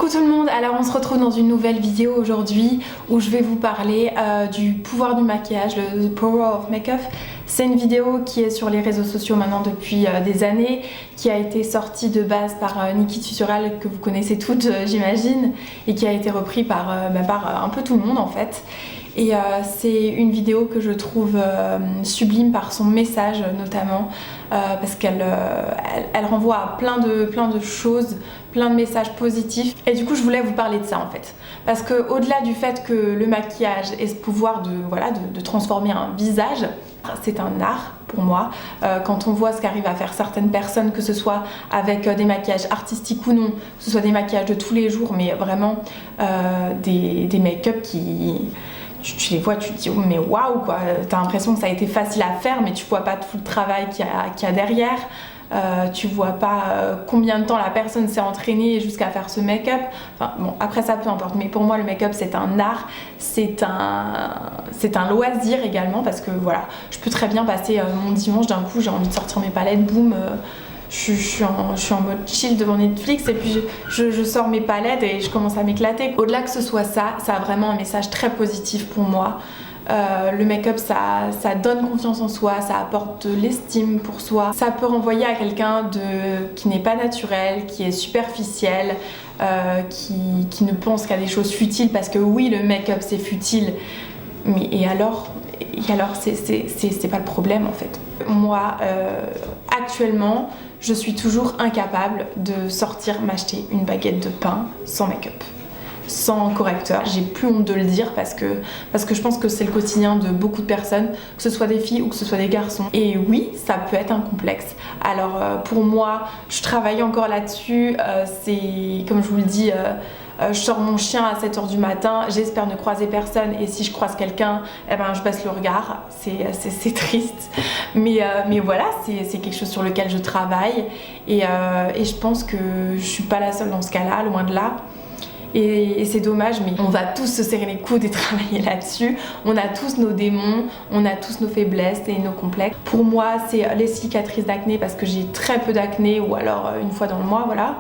Coucou tout le monde, alors on se retrouve dans une nouvelle vidéo aujourd'hui où je vais vous parler du pouvoir du maquillage, le Power of Makeup. C'est une vidéo qui est sur les réseaux sociaux maintenant depuis des années, qui a été sortie de base par Niki Tutorial, que vous connaissez toutes j'imagine, et qui a été repris par un peu tout le monde en fait. Et c'est une vidéo que je trouve sublime par son message notamment, parce qu'elle renvoie à plein de choses, plein de messages positifs. Et du coup je voulais vous parler de ça en fait. Parce que au-delà du fait que le maquillage ait ce pouvoir de transformer un visage, c'est un art pour moi. Quand on voit ce qu'arrivent à faire certaines personnes, que ce soit avec des maquillages artistiques ou non, que ce soit des maquillages de tous les jours, mais vraiment des make-up qui... Tu les vois, tu te dis oh, mais waouh quoi, t'as l'impression que ça a été facile à faire mais tu vois pas tout le travail qu'il y a derrière, tu vois pas combien de temps la personne s'est entraînée jusqu'à faire ce make-up. Enfin bon, après ça peu importe, mais pour moi le make-up c'est un art, c'est un loisir également, parce que voilà, je peux très bien passer mon dimanche, d'un coup j'ai envie de sortir mes palettes, boum, je suis en mode chill devant Netflix et puis je sors mes palettes et je commence à m'éclater. Au-delà que ce soit ça, ça a vraiment un message très positif pour moi. Le make-up ça donne confiance en soi, ça apporte de l'estime pour soi. Ça peut renvoyer à quelqu'un qui n'est pas naturel, qui est superficiel, qui ne pense qu'à des choses futiles, parce que oui le make-up c'est futile, mais et alors c'est pas le problème en fait. Moi actuellement je suis toujours incapable de sortir m'acheter une baguette de pain sans make-up, sans correcteur. J'ai plus honte de le dire parce que je pense que c'est le quotidien de beaucoup de personnes, que ce soit des filles ou que ce soit des garçons. Et oui, ça peut être un complexe. Alors pour moi, je travaille encore là-dessus. C'est comme je vous le dis, je sors mon chien à 7h du matin, j'espère ne croiser personne, et si je croise quelqu'un, eh ben, je baisse le regard. C'est triste, mais voilà, c'est quelque chose sur lequel je travaille, et je pense que je suis pas la seule dans ce cas-là, loin de là. Et c'est dommage, mais on va tous se serrer les coudes et travailler là-dessus. On a tous nos démons, on a tous nos faiblesses et nos complexes. Pour moi, c'est les cicatrices d'acné, parce que j'ai très peu d'acné, ou alors une fois dans le mois, voilà.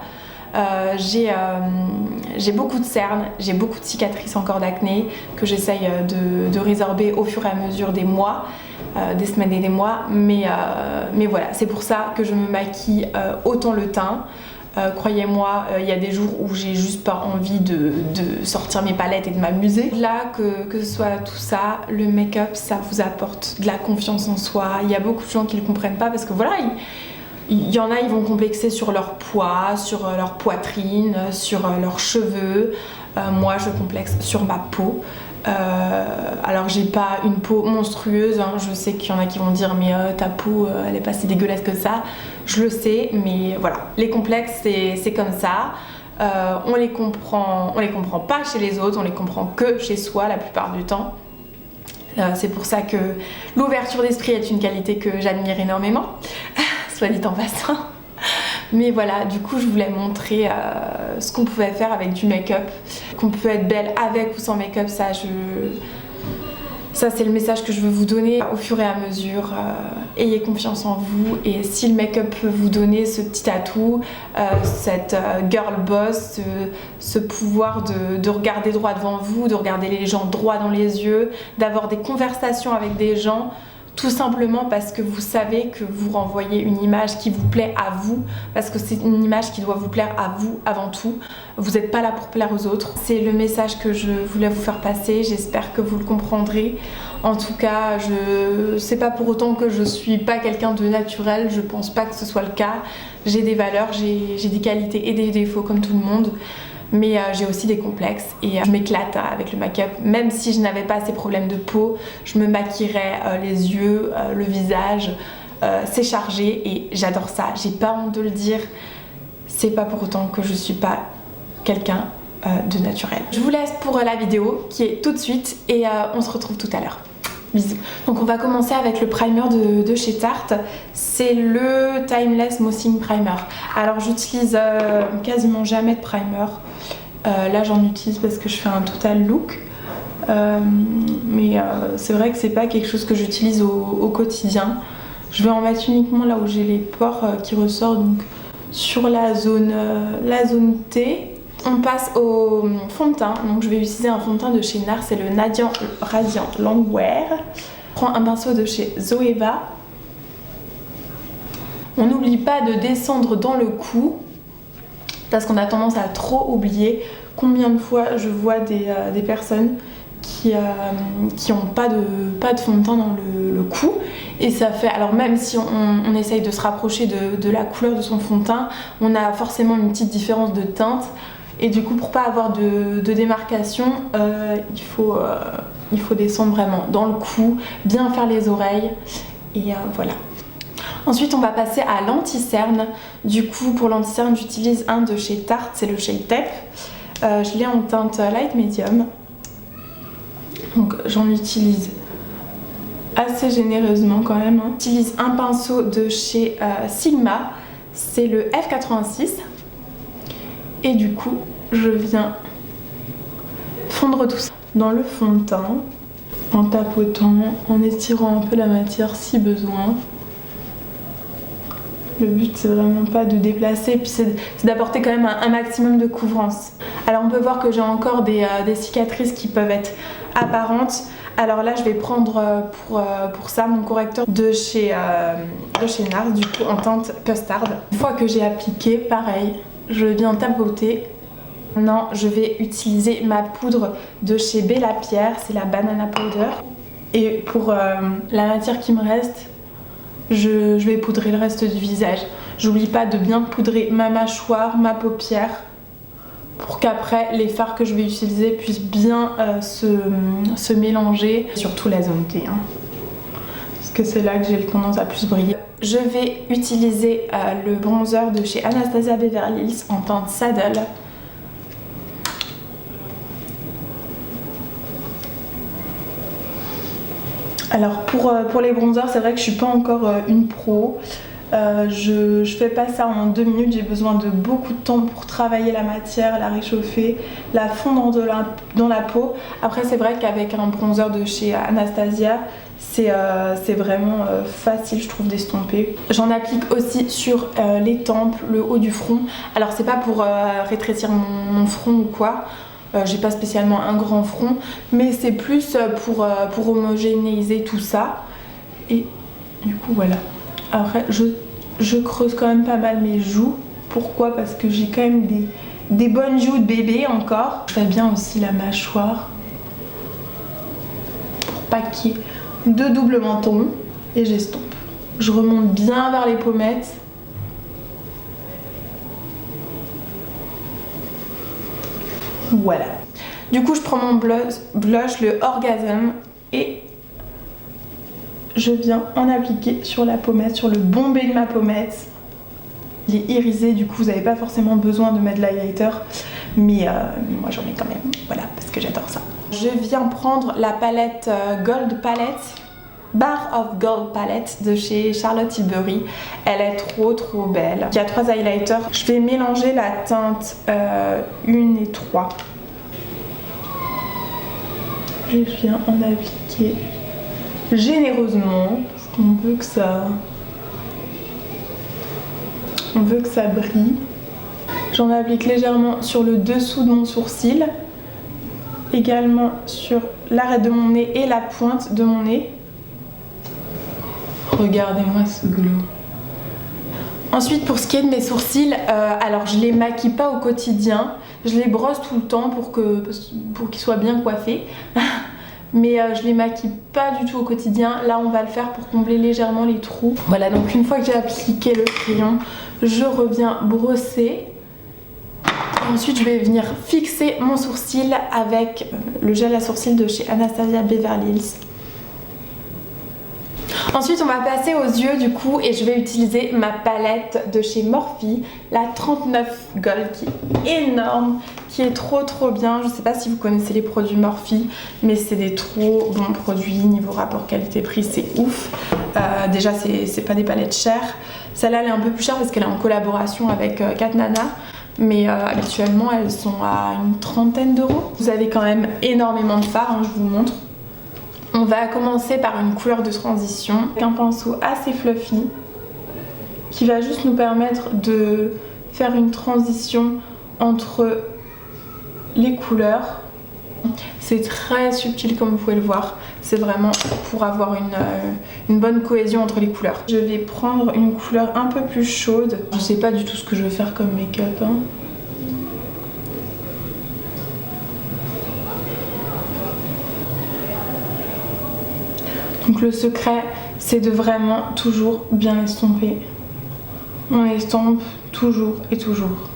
J'ai beaucoup de cernes, j'ai beaucoup de cicatrices encore d'acné que j'essaye de résorber au fur et à mesure des mois, des semaines et des mois, mais voilà, c'est pour ça que je me maquille autant le teint. Croyez-moi, il y a des jours où j'ai juste pas envie de sortir mes palettes et de m'amuser. Là, que ce soit tout ça, le make-up, ça vous apporte de la confiance en soi. Il y a beaucoup de gens qui le comprennent pas, parce que voilà, il y en a, ils vont complexer sur leur poids, sur leur poitrine, sur leurs cheveux. Moi, je complexe sur ma peau. Alors j'ai pas une peau monstrueuse, hein. Je sais qu'il y en a qui vont dire mais ta peau elle est pas si dégueulasse que ça. Je le sais, mais voilà, les complexes c'est comme ça. On les comprend pas chez les autres, on les comprend que chez soi la plupart du temps. C'est pour ça que l'ouverture d'esprit est une qualité que j'admire énormément, soit dit en passant. Mais voilà, du coup je voulais montrer ce qu'on pouvait faire avec du make-up, qu'on peut être belle avec ou sans make-up. Ça c'est le message que je veux vous donner au fur et à mesure. Ayez confiance en vous, et si le make-up peut vous donner ce petit atout, cette girl boss, ce pouvoir de regarder droit devant vous, de regarder les gens droit dans les yeux, d'avoir des conversations avec des gens, tout simplement parce que vous savez que vous renvoyez une image qui vous plaît à vous, parce que c'est une image qui doit vous plaire à vous avant tout. Vous n'êtes pas là pour plaire aux autres. C'est le message que je voulais vous faire passer, j'espère que vous le comprendrez. En tout cas, c'est pas pour autant que je suis pas quelqu'un de naturel, je pense pas que ce soit le cas. J'ai des valeurs, j'ai des qualités et des défauts comme tout le monde. Mais j'ai aussi des complexes, et je m'éclate avec le make-up. Même si je n'avais pas ces problèmes de peau, je me maquillerais les yeux, le visage, c'est chargé, et j'adore ça. J'ai pas honte de le dire. C'est pas pour autant que je suis pas quelqu'un de naturel. Je vous laisse pour la vidéo qui est tout de suite, et on se retrouve tout à l'heure. Bisous. Donc on va commencer avec le primer de chez Tarte. C'est le Timeless Mossing Primer. Alors j'utilise quasiment jamais de primer. Là j'en utilise parce que je fais un total look. Mais c'est vrai que c'est pas quelque chose que j'utilise au quotidien. Je vais en mettre uniquement là où j'ai les pores qui ressortent, donc sur la zone T. on passe au fond de teint. Donc je vais utiliser un fond de teint de chez NARS, c'est le Radiant Longwear. Je prends un pinceau de chez Zoeva. On n'oublie pas de descendre dans le cou parce qu'on a tendance à trop oublier. Combien de fois je vois des personnes qui ont pas de fond de teint dans le cou, et ça fait, alors même si on essaye de se rapprocher de la couleur de son fond de teint, on a forcément une petite différence de teinte, et du coup pour pas avoir de démarcation, il faut descendre vraiment dans le cou, bien faire les oreilles, et voilà. Ensuite on va passer à l'anti-cerne. Du coup pour l'anti-cerne j'utilise un de chez Tarte, c'est le Shade Tape. Je l'ai en teinte light medium. Donc j'en utilise assez généreusement quand même. J'utilise un pinceau de chez Sigma, c'est le F86. Et du coup je viens fondre tout ça dans le fond de teint, en tapotant, en étirant un peu la matière si besoin. Le but c'est vraiment pas de déplacer, puis c'est d'apporter quand même un maximum de couvrance. Alors on peut voir que j'ai encore des cicatrices qui peuvent être apparentes. Alors là je vais prendre pour ça mon correcteur de chez NARS, du coup en teinte Custard. Une fois que j'ai appliqué, pareil, je viens tapoter. Maintenant je vais utiliser ma poudre de chez Bella Pierre, c'est la Banana Powder. Et pour la matière qui me reste, je vais poudrer le reste du visage. J'oublie pas de bien poudrer ma mâchoire, ma paupière, pour qu'après les fards que je vais utiliser puissent bien se mélanger, surtout la zone T, parce que c'est là que j'ai tendance à plus briller. Je vais utiliser le bronzer de chez Anastasia Beverly Hills en teinte Saddle. Alors pour les bronzers, c'est vrai que je suis pas encore une pro. Je fais pas ça en 2 minutes, j'ai besoin de beaucoup de temps pour travailler la matière, la réchauffer, la fondre dans la peau. Après c'est vrai qu'avec un bronzer de chez Anastasia, c'est vraiment facile je trouve d'estomper. J'en applique aussi sur les tempes, le haut du front. Alors c'est pas pour rétrécir mon front ou quoi. J'ai pas spécialement un grand front, mais c'est plus pour homogénéiser tout ça. Et du coup voilà. Après je creuse quand même pas mal mes joues. Pourquoi? Parce que j'ai quand même des bonnes joues de bébé encore. Je fais bien aussi la mâchoire pour pas qu'il y ait de double menton, et j'estompe. Je remonte bien vers les pommettes. Voilà. Du coup je prends mon blush, le Orgasm, et je viens en appliquer sur la pommette, sur le bombé de ma pommette. Il est irisé, du coup vous n'avez pas forcément besoin de mettre de l'highlighter, mais moi j'en ai quand même, voilà, parce que j'adore ça. Je viens prendre la palette Gold Palette, Bar of Gold Palette de chez Charlotte Tilbury. Elle est trop belle. Il y a 3 highlighters. Je vais mélanger la teinte 1 et 3. Je viens en appliquer généreusement parce qu'on veut que ça brille. J'en applique légèrement sur le dessous de mon sourcil, également sur l'arête de mon nez et la pointe de mon nez. Regardez-moi ce glow. Ensuite pour ce qui est de mes sourcils, alors je les maquille pas au quotidien, je les brosse tout le temps pour qu'ils soient bien coiffés. Mais je les maquille pas du tout au quotidien. Là on va le faire pour combler légèrement les trous. Voilà, donc une fois que j'ai appliqué le crayon, je reviens brosser. Ensuite je vais venir fixer mon sourcil avec le gel à sourcils de chez Anastasia Beverly Hills. Ensuite on va passer aux yeux du coup, et je vais utiliser ma palette de chez Morphe, la 39 Gold, qui est énorme, qui est trop bien. Je sais pas si vous connaissez les produits Morphe, mais c'est des trop bons produits. Niveau rapport qualité-prix c'est ouf. Déjà c'est pas des palettes chères. Celle-là elle est un peu plus chère parce qu'elle est en collaboration avec Kat Nana, mais habituellement elles sont à une 30aine d'euros. Vous avez quand même énormément de fards, je vous montre. On va commencer par une couleur de transition avec un pinceau assez fluffy qui va juste nous permettre de faire une transition entre les couleurs. C'est très subtil comme vous pouvez le voir. C'est vraiment pour avoir une bonne cohésion entre les couleurs. Je vais prendre une couleur un peu plus chaude. Je sais pas du tout ce que je vais faire comme make-up, hein. Donc le secret, c'est de vraiment toujours bien estomper. On estompe toujours et toujours.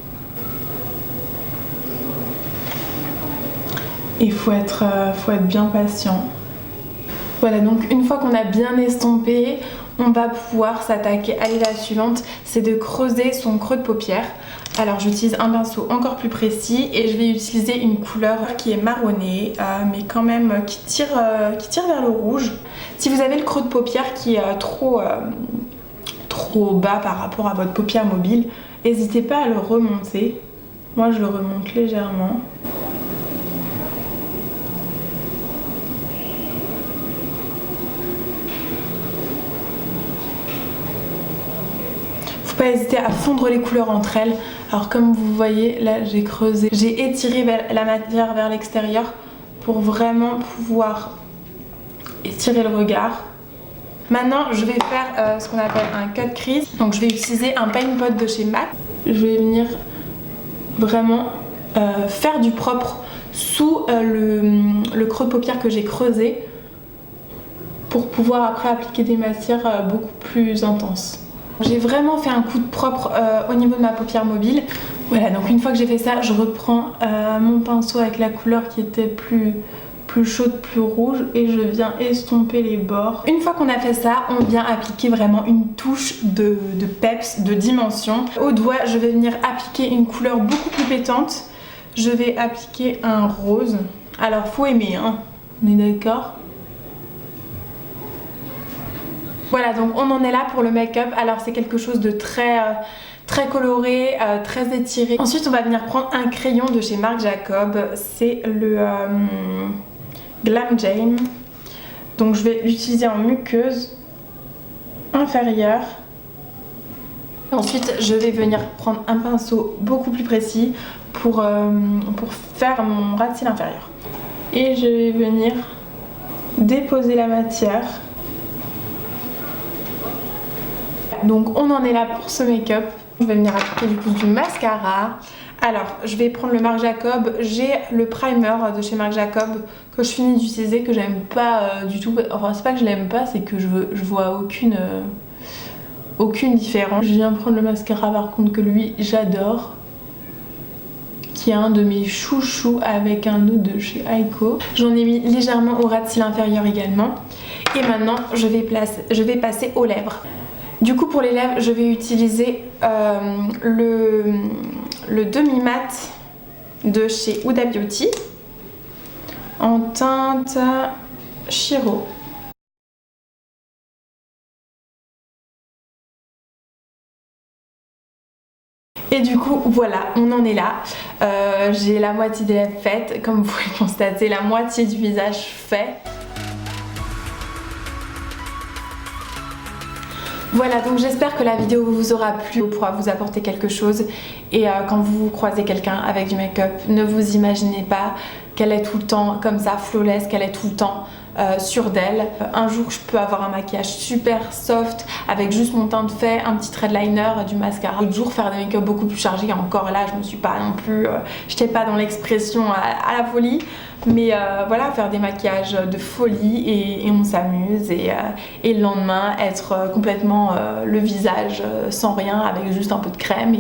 Il faut être bien patient. Voilà, donc une fois qu'on a bien estompé, on va pouvoir s'attaquer à l'étape suivante, c'est de creuser son creux de paupière. Alors j'utilise un pinceau encore plus précis et je vais utiliser une couleur qui est marronnée, mais quand même qui tire vers le rouge. Si vous avez le creux de paupière qui est trop bas par rapport à votre paupière mobile, n'hésitez pas à le remonter. Moi je le remonte légèrement. Faut pas hésiter à fondre les couleurs entre elles. Alors comme vous voyez, là j'ai creusé, j'ai étiré la matière vers l'extérieur pour vraiment pouvoir étirer le regard. Maintenant je vais faire ce qu'on appelle un cut crease. Donc je vais utiliser un paint pot de chez MAC. Je vais venir vraiment faire du propre sous le creux de paupière que j'ai creusé pour pouvoir après appliquer des matières beaucoup plus intenses. J'ai vraiment fait un coup de propre au niveau de ma paupière mobile. Voilà, donc une fois que j'ai fait ça, je reprends mon pinceau avec la couleur qui était plus chaude, plus rouge, et je viens estomper les bords. Une fois qu'on a fait ça, on vient appliquer vraiment une touche de peps, de dimension. Au doigt, je vais venir appliquer une couleur beaucoup plus pétante. Je vais appliquer un rose. Alors faut aimer, hein, on est d'accord? Voilà, donc on en est là pour le make-up. Alors c'est quelque chose de très coloré, très étiré. Ensuite on va venir prendre un crayon de chez Marc Jacob. C'est le Glam Jam. Donc je vais l'utiliser en muqueuse inférieure. Ensuite je vais venir prendre un pinceau beaucoup plus précis pour faire mon ras de cils inférieur. Et je vais venir déposer la matière. Donc on en est là pour ce make-up. Je vais venir appliquer du coup du mascara. Alors je vais prendre le Marc Jacob. J'ai le primer de chez Marc Jacob que je finis d'utiliser, que j'aime pas du tout. Enfin c'est pas que je l'aime pas, c'est que je vois aucune différence. Je viens prendre le mascara par contre que lui j'adore, qui est un de mes chouchous avec un autre de chez Aiko. J'en ai mis légèrement au ras de cils inférieur également. Et maintenant je vais passer aux lèvres. Du coup pour les lèvres je vais utiliser le demi-mat de chez Huda Beauty en teinte Shiro. Et du coup voilà, on en est là. J'ai la moitié des lèvres faites, comme vous pouvez le constater, la moitié du visage fait. Voilà, donc j'espère que la vidéo vous aura plu, pourra vous apporter quelque chose. Et quand vous croisez quelqu'un avec du make-up, ne vous imaginez pas qu'elle est tout le temps comme ça, flawless, qu'elle est tout le temps sûre d'elle. Un jour je peux avoir un maquillage super soft avec juste mon teint de fait, un petit trait de liner, du mascara. L'autre jour faire des make-up beaucoup plus chargés, encore là je me suis pas non plus, j'étais pas dans l'expression à la folie. Mais voilà, faire des maquillages de folie et on s'amuse, et le lendemain être complètement le visage sans rien avec juste un peu de crème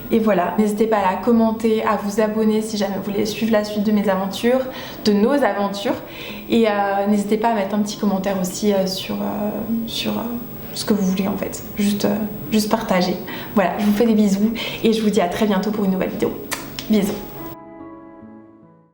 et voilà. N'hésitez pas à la commenter, à vous abonner si jamais vous voulez suivre la suite de mes aventures, de nos aventures, et n'hésitez pas à mettre un petit commentaire aussi sur ce que vous voulez en fait, juste partager. Voilà, je vous fais des bisous et je vous dis à très bientôt pour une nouvelle vidéo. Bisous.